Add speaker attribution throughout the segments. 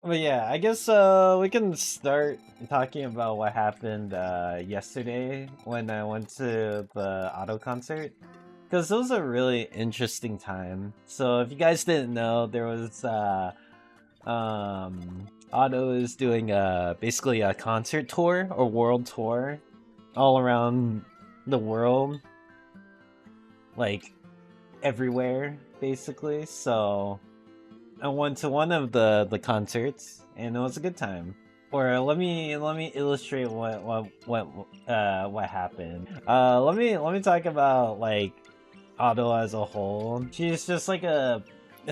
Speaker 1: But yeah, I guess we can start talking about what happened yesterday when I went to the auto concert. Because it was a really interesting time. So if you guys didn't know, there was Otto is doing basically a concert tour or world tour all around the world, like everywhere basically. So I went to one of the concerts and it was a good time. Or let me illustrate what happened. Let me talk about like Otto as a whole. She's just like a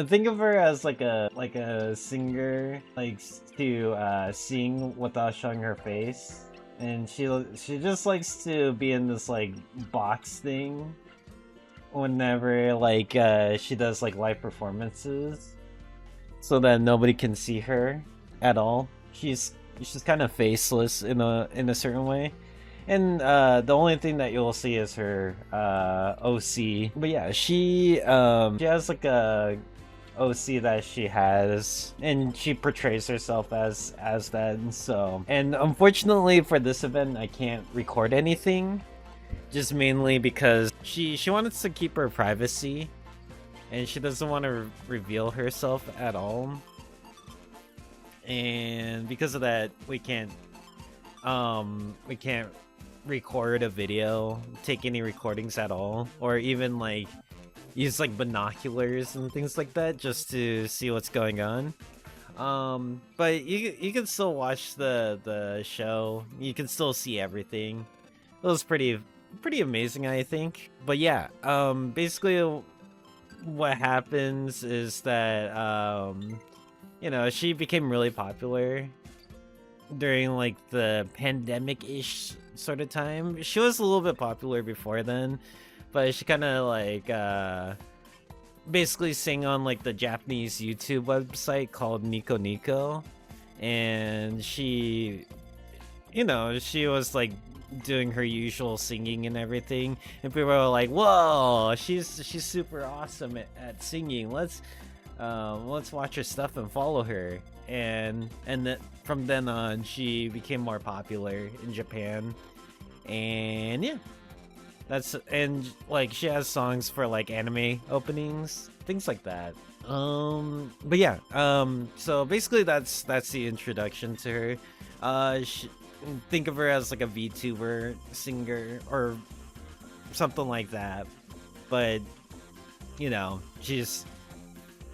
Speaker 1: think of her as like a singer likes to sing without showing her face. And she just likes to be in this like box thing whenever like she does like live performances so that nobody can see her at all. She's kind of faceless in a certain way. And the only thing that you'll see is her OC. But yeah, she has like a OC that she has, and she portrays herself as that. And unfortunately for this event, I can't record anything, just mainly because she wants to keep her privacy, and she doesn't want to reveal herself at all. And because of that, we can't record a video, take any recordings at all, or even like use like binoculars and things like that just to see what's going on. But you can still watch the show. You can still see everything. It was pretty amazing, I think. But yeah, basically what happens is that you know, she became really popular during like the pandemic-ish sort of time. She was a little bit popular before then, but she kind of like basically sang on like the Japanese YouTube website called Nico Nico, and she, you know, she was like doing her usual singing and everything, and people were like, "Whoa, she's super awesome at singing. Let's watch her stuff and follow her." And then from then on, she became more popular in Japan, and yeah, and like she has songs for like anime openings, things like that. But yeah, so basically that's the introduction to her. Think of her as like a VTuber singer or something like that, but you know, she's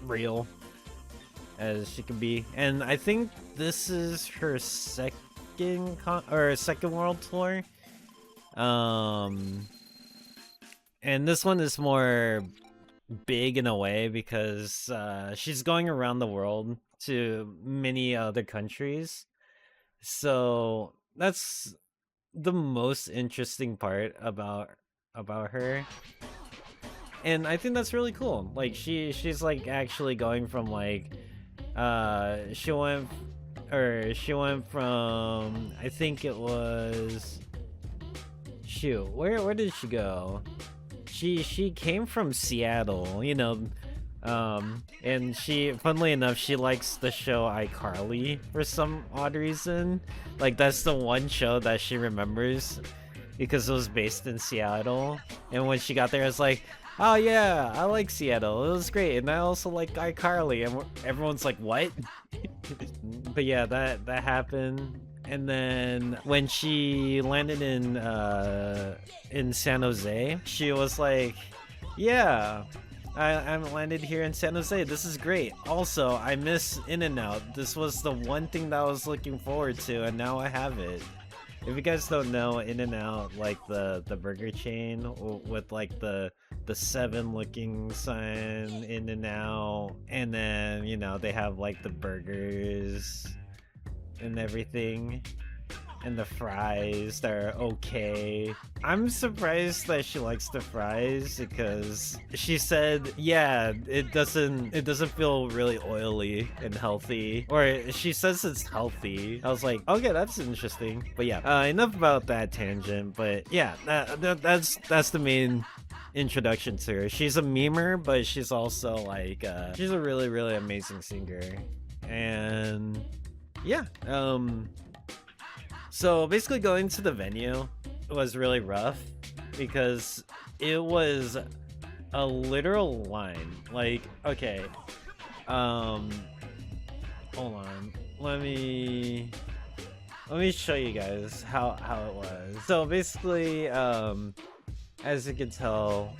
Speaker 1: real as she can be. And I think this is her second world tour. And this one is more big in a way because she's going around the world to many other countries. So that's the most interesting part about her. And I think that's really cool. Like she's like actually going from like she went from, I think it was, shoot, where did she go? She came from Seattle, you know, and she, funnily enough, she likes the show iCarly for some odd reason. Like that's the one show that she remembers because it was based in Seattle. And when she got there, it's like, oh yeah, I like Seattle. It was great, and I also like iCarly. And everyone's like, what? But yeah, that happened. And then when she landed in San Jose, she was like, yeah, I landed here in San Jose. This is great. Also, I miss In-N-Out. This was the one thing that I was looking forward to, and now I have it. If you guys don't know, In-N-Out, like the burger chain with like the 7 looking sign, In-N-Out, and then, you know, they have like the burgers and everything, and the fries that are okay. I'm surprised that she likes the fries because she said, yeah, it doesn't feel really oily and healthy, or she says it's healthy. I was like, okay, that's interesting. But yeah, enough about that tangent. But yeah, that's the main introduction to her. She's a memer, but she's also like she's a really amazing singer. And yeah, so basically going to the venue was really rough because it was a literal line. Like, okay, hold on, let me show you guys how it was. So basically, as you can tell,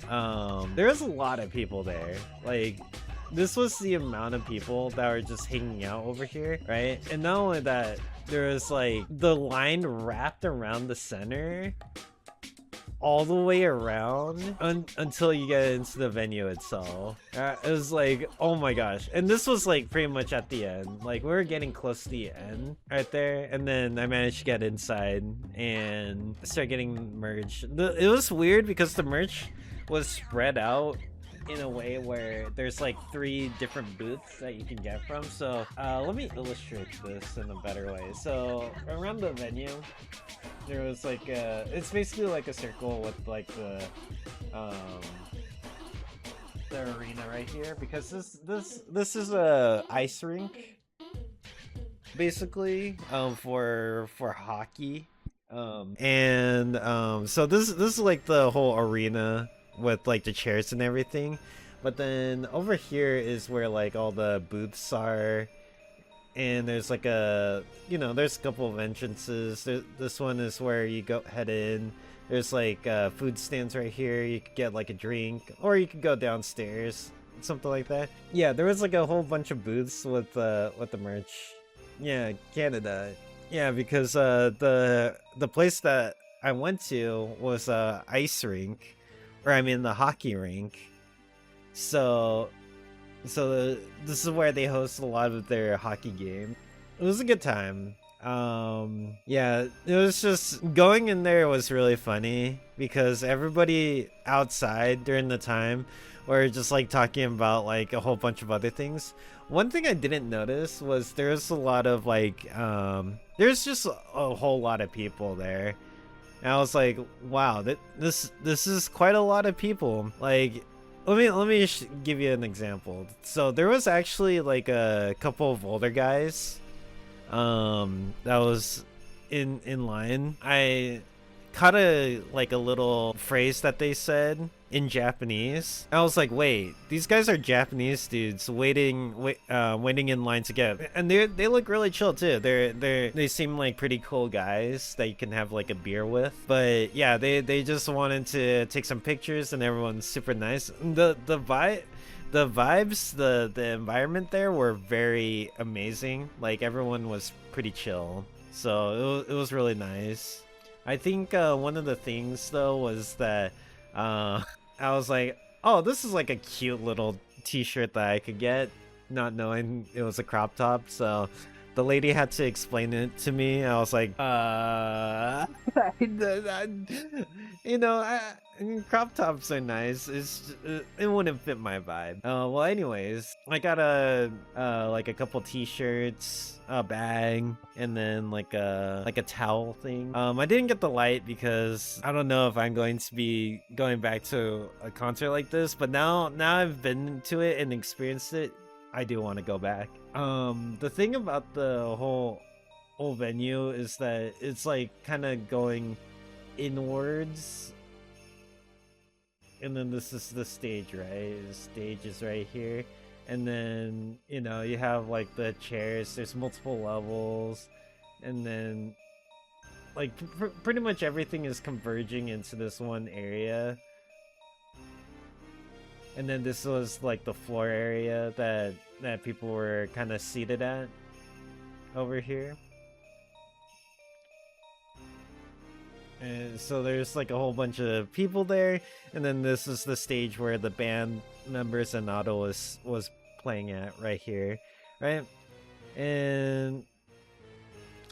Speaker 1: there was a lot of people there. Like, this was the amount of people that were just hanging out over here, right? And not only that, there was like the line wrapped around the center all the way around until you get into the venue itself. It was like, oh my gosh. And this was like pretty much at the end. Like, we were getting close to the end right there, and then I managed to get inside and start getting merch. It was weird because the merch was spread out in a way where there's like 3 different booths that you can get from. So let me illustrate this in a better way. So around the venue, there was like it's basically like a circle with like the arena right here, because this is a ice rink basically, for hockey, so this is like the whole arena with like the chairs and everything. But then over here is where like all the booths are, and there's like there's a couple of entrances. This one is where you head in. There's like food stands right here. You could get like a drink, or you could go downstairs, something like that. Yeah, there was like a whole bunch of booths with the merch. Yeah, Canada. Yeah, because the place that I went to was ice rink, or I mean the hockey rink. So this is where they host a lot of their hockey games. It was a good time. Yeah, it was just going in there was really funny because everybody outside during the time were just like talking about like a whole bunch of other things. One thing I didn't notice was there's a lot of like there's just a whole lot of people there. And I was like, wow, this is quite a lot of people. Like, let me give you an example. So there was actually like a couple of older guys that was in line. I caught a little phrase that they said in Japanese. I was like, wait, these guys are Japanese dudes waiting in line to get, and they look really chill too. They seem like pretty cool guys that you can have like a beer with. But yeah, they just wanted to take some pictures, and everyone's super nice. The vibes, the environment there were very amazing. Like, everyone was pretty chill, so it was really nice. I think one of the things though was that I was like, oh, this is like a cute little t-shirt that I could get, not knowing it was a crop top. So the lady had to explain it to me. I was like, crop tops are nice. It wouldn't fit my vibe. Well, anyways, I got a couple t-shirts, a bag, and then like a towel thing. I didn't get the light because I don't know if I'm going to be going back to a concert like this, but now I've been to it and experienced it, I do want to go back. The thing about the whole venue is that it's like kind of going inwards, and then this is the stage, right? The stage is right here, and then you have like the chairs. There's multiple levels, and then like pretty much everything is converging into this one area. And then this was like the floor area that people were kind of seated at over here. And so there's like a whole bunch of people there, and then this is the stage where the band members and Otto was playing at right here, right? And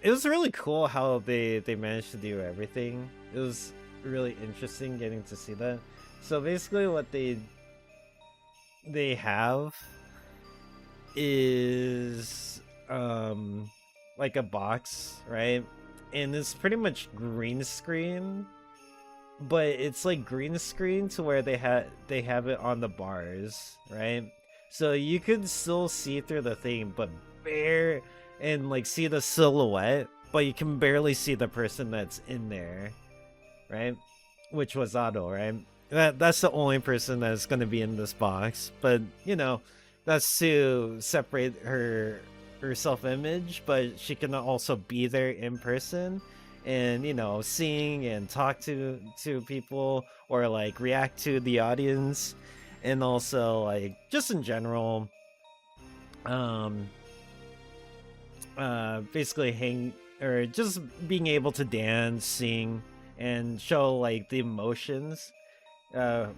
Speaker 1: it was really cool how they managed to do everything. It was really interesting getting to see that. So basically what they have is like a box, right? And it's pretty much green screen, but it's like green screen to where they have it on the bars, right? So you could still see through the thing, but and like see the silhouette, but you can barely see the person that's in there, right? Which was Otto, right? That's the only person that's gonna be in this box, but you know, that's to separate her self-image, but she can also be there in person, and you know, sing and talk to people or like react to the audience, and also like just in general, um, basically hang or just being able to dance, sing, and show like the emotions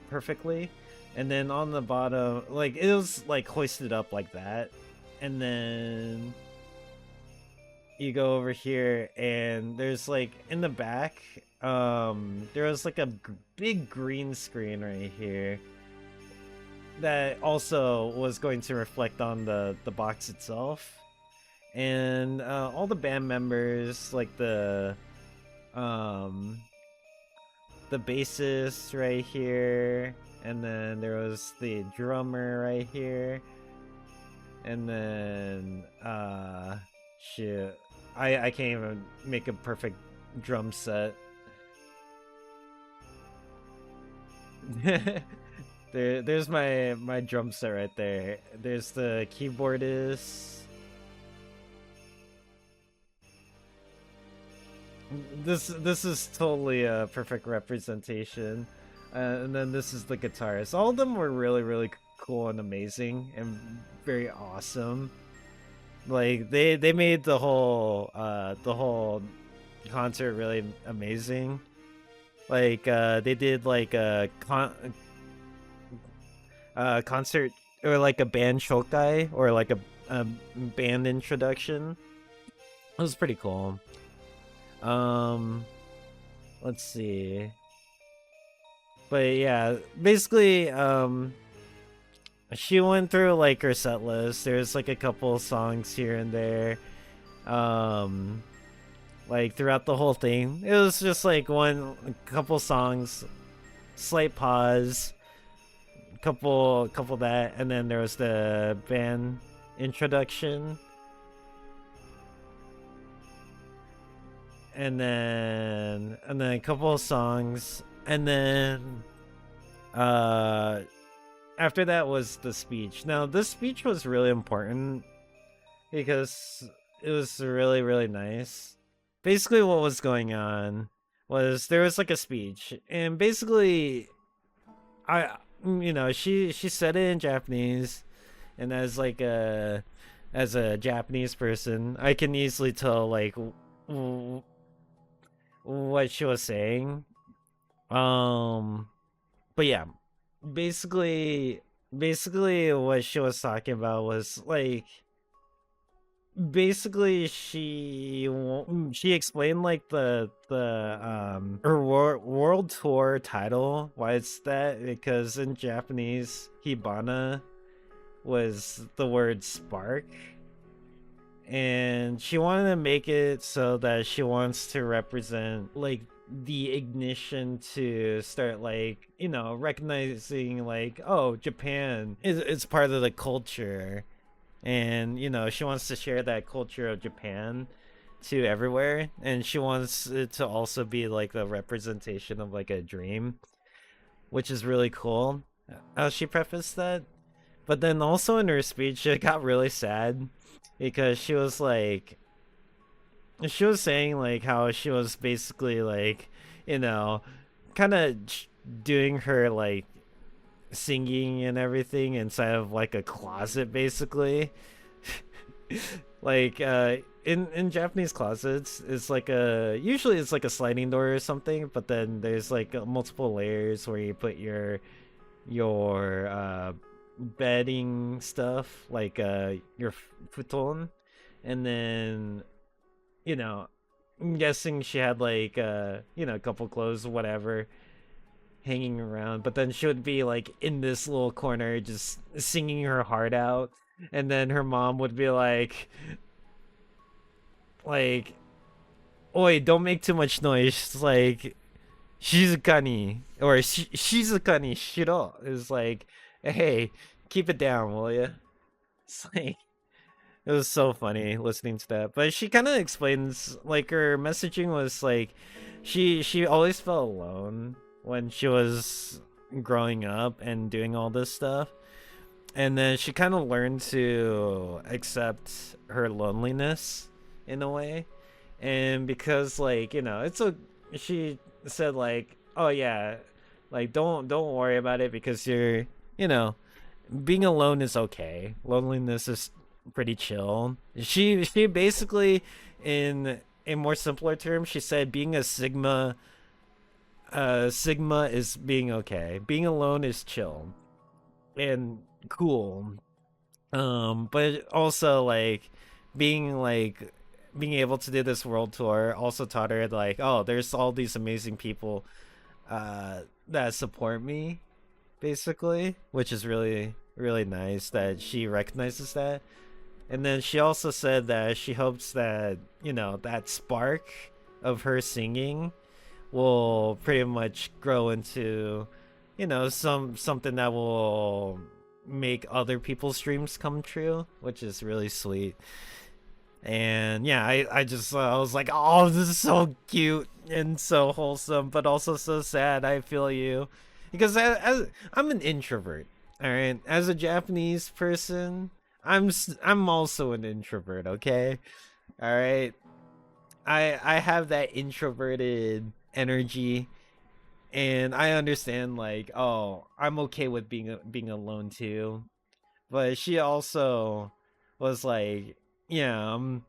Speaker 1: perfectly. And then on the bottom, like it was like hoisted up like that, and then you go over here and there's like in the back, there was like a big green screen right here that also was going to reflect on the box itself. And all the band members, like um the bassist right here, and then there was the drummer right here, and then shit, I can't even make a perfect drum set. There's my drum set right there. There's the keyboardist. This is totally a perfect representation. And then this is the guitarist. All of them were really cool and amazing and very awesome. Like they made the whole concert really amazing. Like they did like a concert or like a band shokai or like a band introduction. It was pretty cool. Let's see. But yeah, basically, she went through like her set list. There's like a couple songs here and there. Like throughout the whole thing, it was just like a couple songs, slight pause, couple that, and then there was the band introduction. And then a couple of songs, and then after that was the speech. Now this speech was really important because it was really nice. Basically what was going on was there was like a speech, and basically she said it in Japanese, and as a Japanese person, I can easily tell like what she was saying. But yeah, basically what she was talking about was like basically she explained like the her world tour title, why it's that, because in Japanese Hibana was the word spark, and she wanted to make it so that she wants to represent like the ignition to start like, you know, recognizing like, oh, Japan is part of the culture, and you know, she wants to share that culture of Japan to everywhere, and she wants it to also be like the representation of like a dream, which is really cool how she prefaced that. But then also in her speech it got really sad because she was saying like how she was basically like, you know, kind of doing her like singing and everything inside of like a closet basically. Like in Japanese closets, it's like usually it's like a sliding door or something, but then there's like multiple layers where you put your bedding stuff, like your futon, and then, you know, I'm guessing she had like you know, a couple clothes, whatever, hanging around, but then she would be like in this little corner just singing her heart out, and then her mom would be like, oi, don't make too much noise, like shizukani, or shizukani shiro, is like, hey, keep it down, will ya? It's like It was so funny listening to that. But she kind of explains, like, her messaging was like, she always felt alone when she was growing up and doing all this stuff, and then she kind of learned to accept her loneliness in a way. And because, like, it's a she said, like, oh yeah, like, don't worry about it, because you know being alone is okay. Loneliness is pretty chill. She basically, in more simpler terms, she said being a sigma is being okay. Being alone is chill and cool. But also, being being able to do this world tour also taught her, like, oh, there's all these amazing people that support me, basically, which is really, really nice that she recognizes that. And then she also said that she hopes that, that spark of her singing will pretty much grow into, something that will make other people's dreams come true, which is really sweet. And yeah, I just I was like, oh, this is so cute and so wholesome, but also so sad. I feel you, because as I'm an introvert. All right, as a Japanese person, I'm also an introvert. Okay, all right. I have that introverted energy, and I understand, like, oh, I'm okay with being alone too. But she also was like, yeah, I'm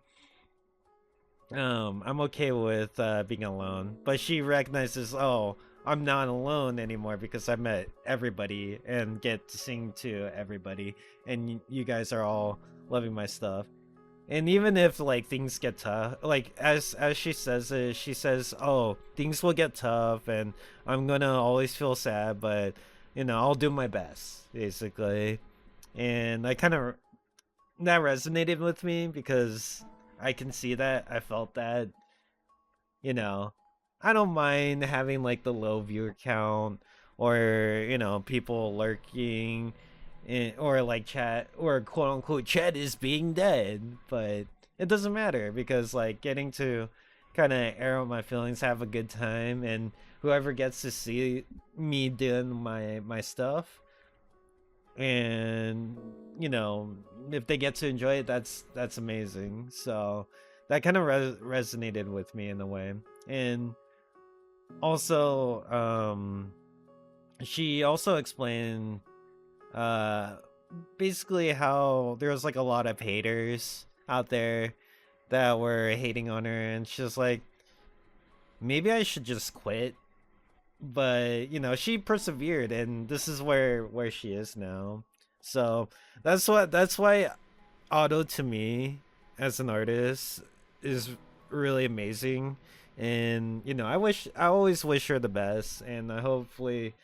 Speaker 1: okay with being alone, but she recognizes, oh, I'm not alone anymore because I met everybody and get to sing to everybody, and you guys are all loving my stuff. And even if, like, things get tough, like, as she says it, she says, oh, things will get tough, and I'm gonna always feel sad, but I'll do my best, basically. And I kind of that resonated with me because I can see that. I felt that, you know, I don't mind having, like, the low viewer count, or, people lurking, or, like, chat, or quote unquote chat is being dead, but it doesn't matter, because, like, getting to kind of air out my feelings, have a good time, and whoever gets to see me doing my stuff, and if they get to enjoy it, that's amazing. So that kind of resonated with me in a way. And also, she also explained uh basically how there was, like, a lot of haters out there that were hating on her, and she's like, maybe I should just quit. But she persevered, and this is where she is now. So that's why Auto, to me, as an artist, is really amazing. And I always wish her the best, and hopefully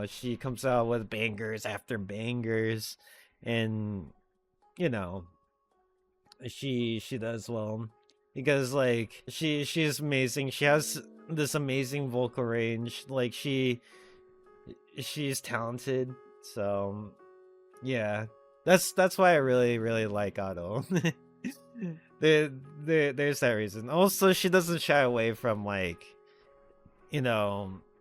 Speaker 1: she comes out with bangers after bangers, and you know she does well, because, like, she's amazing. She has this amazing vocal range. Like, she's talented. So yeah, that's why I really, really like Otto. There's that reason. Also, she doesn't shy away from, like,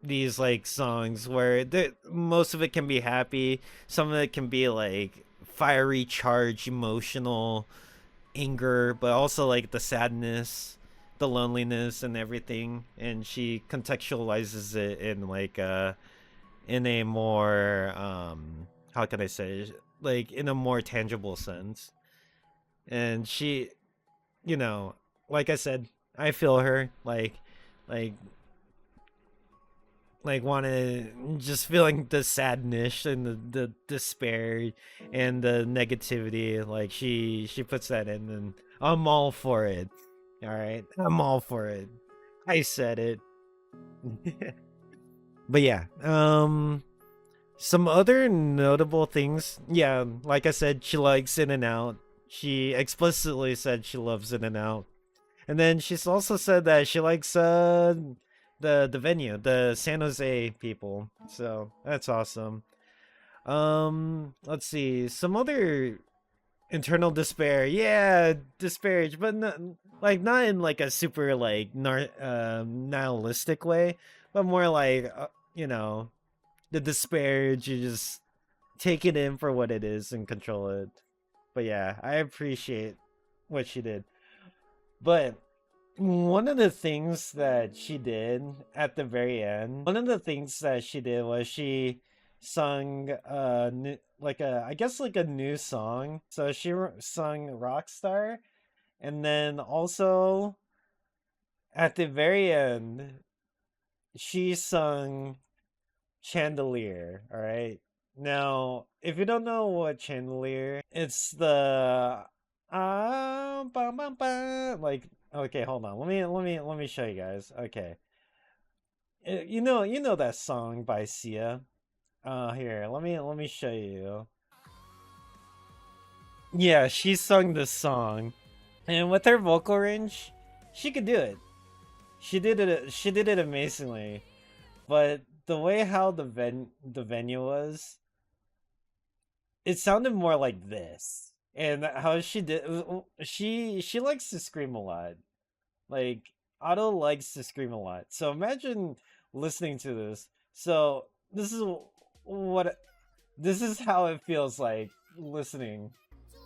Speaker 1: these, like, songs where most of it can be happy, some of it can be, like, fiery charge, emotional anger, but also, like, the sadness, the loneliness, and everything. And she contextualizes it in, like, in a more, how can I say, like, in a more tangible sense. And she, you know like I said, I feel her, like want to just feeling the sadness and the despair and the negativity. Like, she puts that in, and I'm all for it. All right, I'm all for it. I said it. But yeah, some other notable things. Yeah, like I said, she likes In and Out. She explicitly said she loves In and Out. And then she's also said that she likes the venue, the San Jose people. So that's awesome. Let's see. Some other Internal despair. Yeah, disparage, but not like not in like a super like nihilistic way, but more like you know, the disparage. You just take it in for what it is and control it. But yeah, I appreciate what she did. But one of the things that she did at the very end, one of the things that she did was she sung like a I guess like a new song. So she sung Rockstar, and then also at the very end she sung Chandelier, all right? Now, if you don't know what Chandelier, it's the like okay, hold on. Let me show you guys. Okay. You know that song by Sia? Here, let me show you. Yeah, she sung this song. And with her vocal range, she could do it. She did it amazingly. But the way how the venue was, it sounded more like this. And how she did she likes to scream a lot. Like Otto likes to scream a lot. So imagine listening to this. So what this is how it feels like listening.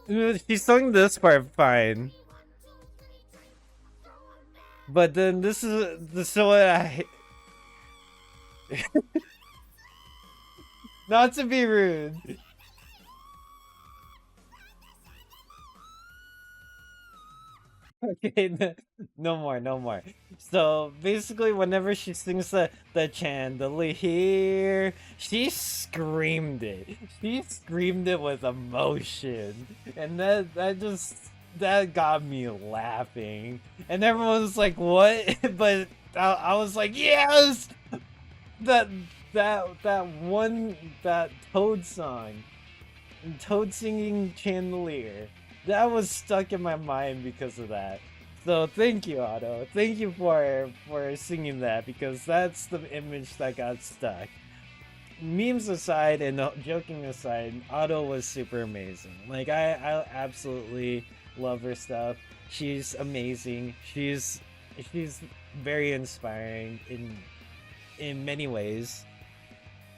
Speaker 1: She sung this part fine. But then this is the so what I not to be rude. Okay, no more, no more. So basically, whenever she sings the chandelier, she screamed it. She screamed it with emotion, and that got me laughing. And everyone was like, "What?" But I was like, "Yes!" That that Toad song. Toad singing Chandelier. That was stuck in my mind because of that. So thank you, Otto. Thank you for singing that because that's the image that got stuck. Memes aside and joking aside, Otto was super amazing. Like I absolutely love her stuff. She's amazing. She's very inspiring in many ways,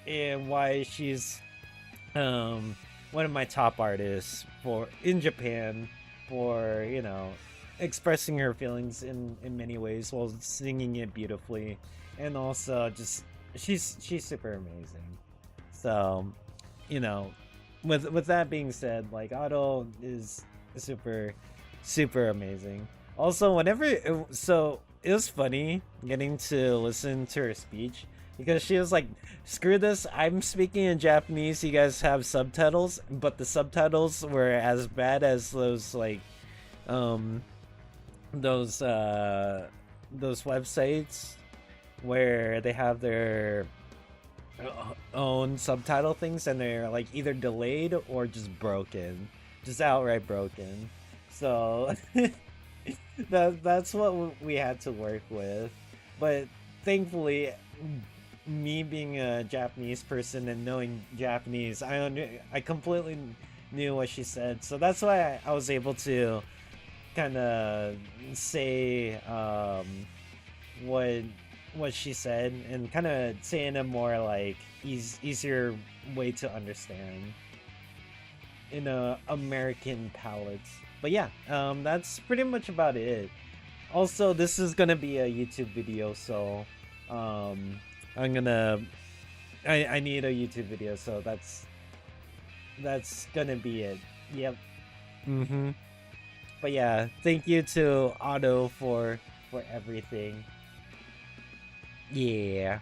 Speaker 1: and why she's one of my top artists for in Japan for expressing her feelings in many ways while singing it beautifully, and also just she's super amazing. So, you know, with that being said, like Otto is super amazing. Also, so it was funny getting to listen to her speech because she was like, "Screw this! I'm speaking in Japanese. You guys have subtitles," but the subtitles were as bad as um, those those websites where they have their own subtitle things and they're like either delayed or just broken, just outright broken. So that's what we had to work with. But thankfully, me being a Japanese person and knowing Japanese, I completely knew what she said. So that's why I was able to kind of say what she said and kind of say in a more like easier way to understand in a American palette. But yeah, that's pretty much about it. Also, this is gonna be a YouTube video, so I'm gonna I need a YouTube video, so that's gonna be it. Yep. Mm-hmm. But yeah, thank you to Otto for everything. Yeah.